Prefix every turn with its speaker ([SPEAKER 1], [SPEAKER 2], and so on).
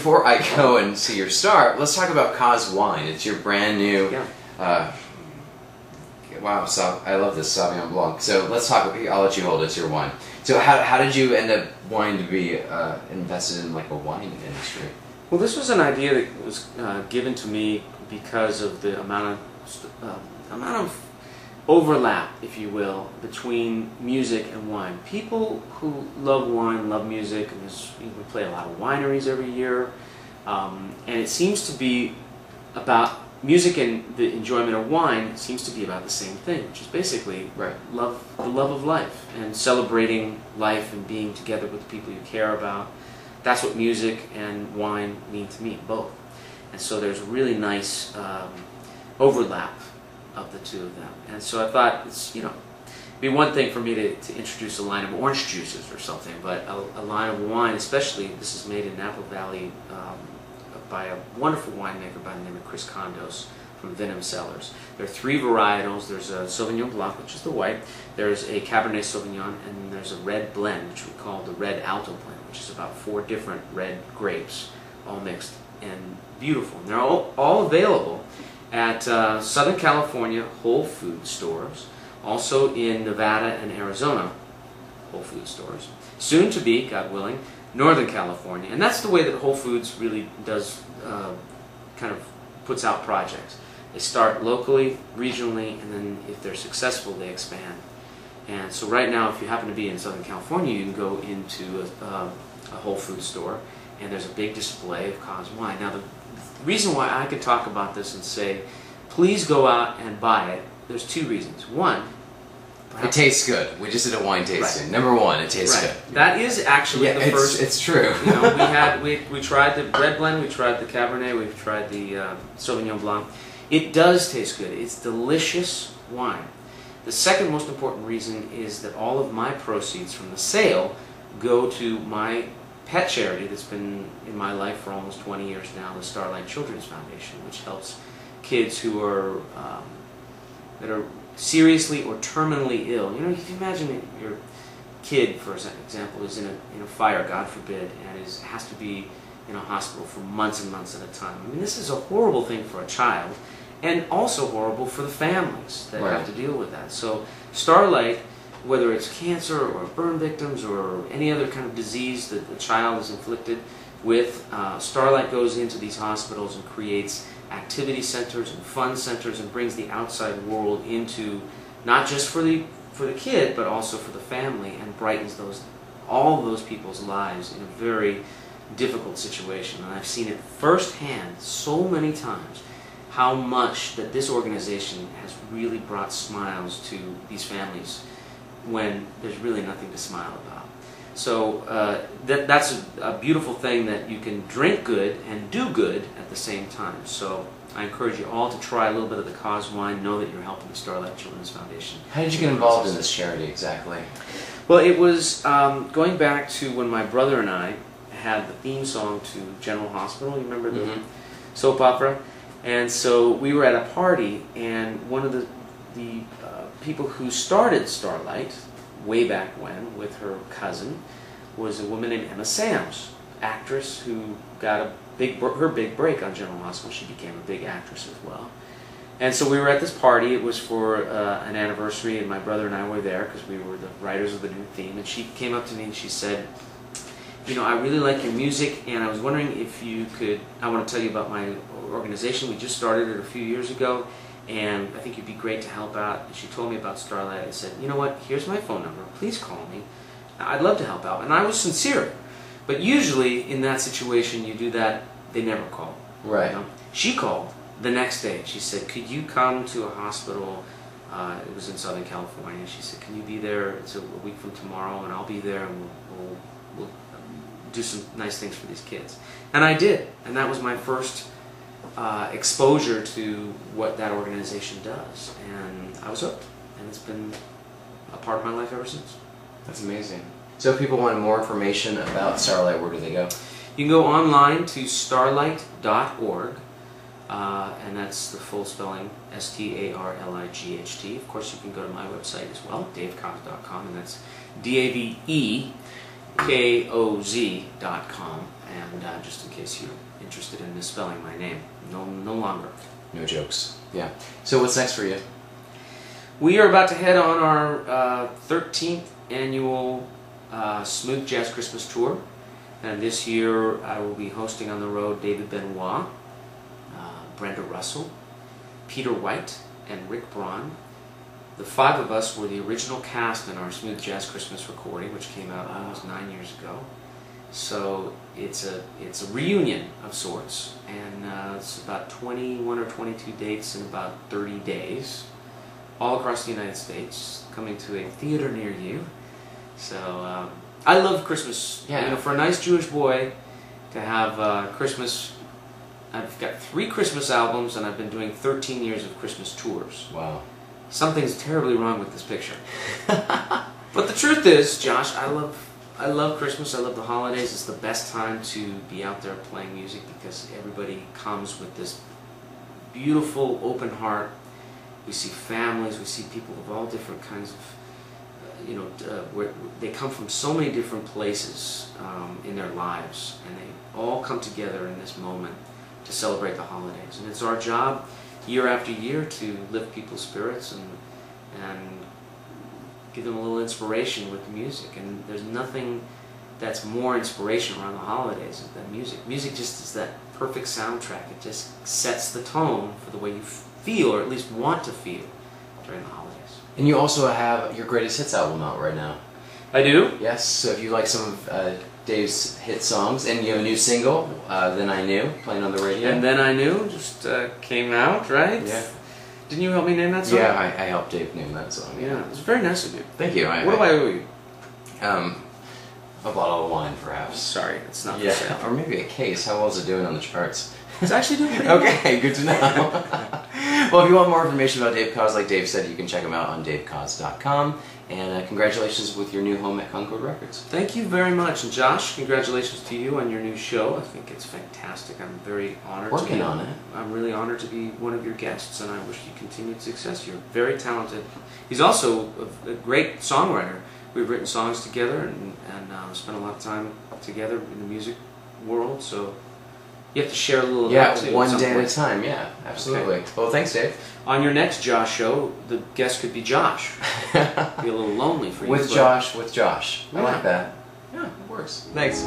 [SPEAKER 1] before I go and see your star, let's talk about Koz Wine. It's your brand new.
[SPEAKER 2] Yeah.
[SPEAKER 1] Wow, I love this Sauvignon Blanc. So let's talk. I'll let you hold it. It's your wine. So how did you end up wanting to be invested in like a wine industry?
[SPEAKER 2] Well, this was an idea that was given to me because of the amount of overlap, if you will, between music and wine. People who love wine, love music, and we play a lot of wineries every year, and it seems to be about music, and the enjoyment of wine seems to be about the same thing, which is basically the love of life and celebrating life and being together with the people you care about. That's what music and wine mean to me, both. And so there's a really nice overlap of the two of them. And so I thought it'd be one thing for me to introduce a line of orange juices or something, but a line of wine, especially, this is made in Napa Valley by a wonderful winemaker by the name of Chris Condos from Venom Cellars. There are 3 varietals. There's a Sauvignon Blanc, which is the white. There's a Cabernet Sauvignon, and there's a red blend, which we call the Red Alto blend, which is about 4 different red grapes, all mixed and beautiful. And they're all available at Southern California Whole Food stores, also in Nevada and Arizona Whole Food stores. Soon to be, God willing, Northern California. And that's the way that Whole Foods really does, kind of puts out projects. They start locally, regionally, and then if they're successful, they expand. And so right now, if you happen to be in Southern California, you can go into a Whole Foods store, and there's a big display of Koz Wine. Now, the reason why I could talk about this and say, please go out and buy it, there's 2 reasons. One,
[SPEAKER 1] it tastes good. We just did a wine tasting. Number 1, it tastes good.
[SPEAKER 2] That is actually the first.
[SPEAKER 1] It's true.
[SPEAKER 2] We tried the red blend, we tried the Cabernet, we've tried the Sauvignon Blanc. It does taste good. It's delicious wine. The second most important reason is that all of my proceeds from the sale go to my pet charity that's been in my life for almost 20 years now, the Starlight Children's Foundation, which helps kids who are that are seriously or terminally ill. You know, if you imagine your kid, for example, is in a fire, God forbid, and has to be in a hospital for months and months at a time. I mean, this is a horrible thing for a child, and also horrible for the families that have to deal with that. So Starlight, whether it's cancer or burn victims or any other kind of disease that the child is inflicted with, Starlight goes into these hospitals and creates activity centers and fun centers and brings the outside world into, not just for the kid, but also for the family, and brightens all of those people's lives in a very difficult situation. And I've seen it firsthand so many times, how much that this organization has really brought smiles to these families when there's really nothing to smile about. So that's a beautiful thing, that you can drink good and do good at the same time. So I encourage you all to try a little bit of the Koz Wine. Know that you're helping the Starlight Children's Foundation.
[SPEAKER 1] How did you get involved in this charity exactly?
[SPEAKER 2] Well, it was going back to when my brother and I had the theme song to General Hospital. You remember the soap opera? And so we were at a party, and one of the people who started Starlight way back when with her cousin was a woman named Emma Sams, actress who got her big break on General Hospital. She became a big actress as well. And so we were at this party. It was for an anniversary, and my brother and I were there because we were the writers of the new theme. And she came up to me and she said, "You know, I really like your music, and I was wondering if you could, I want to tell you about my organization. We just started it a few years ago, and I think you'd be great to help out." And she told me about Starlight. I said, "You know what, here's my phone number. Please call me. I'd love to help out." And I was sincere. But usually in that situation, you do that, they never call.
[SPEAKER 1] Right.
[SPEAKER 2] You know? She called the next day. She said, "Could you come to a hospital?" It was in Southern California. She said, "Can you be there? It's a week from tomorrow, and I'll be there, and we'll do some nice things for these kids." And I did. And that was my first exposure to what that organization does. And I was hooked. And it's been a part of my life ever since.
[SPEAKER 1] That's amazing. So if people want more information about Starlight, where do they go?
[SPEAKER 2] You can go online to starlight.org, and that's the full spelling, STARLIGHT. Of course, you can go to my website as well, davekoz.com, and that's DAVE Koz.com, and just in case you're interested in misspelling my name, no longer.
[SPEAKER 1] No jokes. Yeah. So what's next for you?
[SPEAKER 2] We are about to head on our 13th annual Smooth Jazz Christmas Tour, and this year I will be hosting on the road David Benoit, Brenda Russell, Peter White, and Rick Braun. The five of us were the original cast in our Smooth Jazz Christmas recording, which came out almost 9 years ago. So it's a reunion of sorts, and it's about 21 or 22 dates in about 30 days, all across the United States, coming to a theater near you. So I love Christmas.
[SPEAKER 1] Yeah.
[SPEAKER 2] You know, for a nice Jewish boy to have Christmas. I've got 3 Christmas albums, and I've been doing 13 years of Christmas tours.
[SPEAKER 1] Wow.
[SPEAKER 2] Something's terribly wrong with this picture. But the truth is, Josh, I love Christmas. I love the holidays. It's the best time to be out there playing music because everybody comes with this beautiful open heart. We see families. We see people of all different kinds of, where they come from so many different places in their lives, and they all come together in this moment to celebrate the holidays. And it's our job year after year to lift people's spirits and give them a little inspiration with the music. And there's nothing that's more inspiration around the holidays than music. Music just is that perfect soundtrack. It just sets the tone for the way you feel, or at least want to feel, during the holidays.
[SPEAKER 1] And you also have your greatest hits album out right now.
[SPEAKER 2] I do?
[SPEAKER 1] Yes, so if you like some of Dave's hit songs, and you have a new single, Then I Knew, playing on the radio.
[SPEAKER 2] And Then I Knew just came out, right?
[SPEAKER 1] Yeah.
[SPEAKER 2] Didn't you help me name that song?
[SPEAKER 1] Yeah, I helped Dave name that song.
[SPEAKER 2] Yeah, it was very nice of you.
[SPEAKER 1] Thank you.
[SPEAKER 2] What do I owe you?
[SPEAKER 1] A bottle of wine, perhaps.
[SPEAKER 2] Sorry, it's not for
[SPEAKER 1] Yeah,
[SPEAKER 2] sale.
[SPEAKER 1] or maybe a case. How well is it doing on the charts?
[SPEAKER 2] It's actually doing pretty well.
[SPEAKER 1] Okay, good to know. Well, if you want more information about Dave Koz, like Dave said, you can check him out on davekoz.com. And congratulations with your new home at Concord Records.
[SPEAKER 2] Thank you very much. And Josh, congratulations to you on your new show. I think it's fantastic. I'm very honored
[SPEAKER 1] Working on it.
[SPEAKER 2] I'm really honored to be one of your guests, and I wish you continued success. You're very talented. He's also a great songwriter. We've written songs together and spent a lot of time together in the music world, so you have to share a little of that too.
[SPEAKER 1] One day at a time, yeah, absolutely.
[SPEAKER 2] Okay.
[SPEAKER 1] Well, thanks, Dave.
[SPEAKER 2] On your next Josh show, the guest could be Josh. Be a little lonely for you.
[SPEAKER 1] With Josh. I
[SPEAKER 2] Yeah.
[SPEAKER 1] like that. Yeah, it works. Thanks.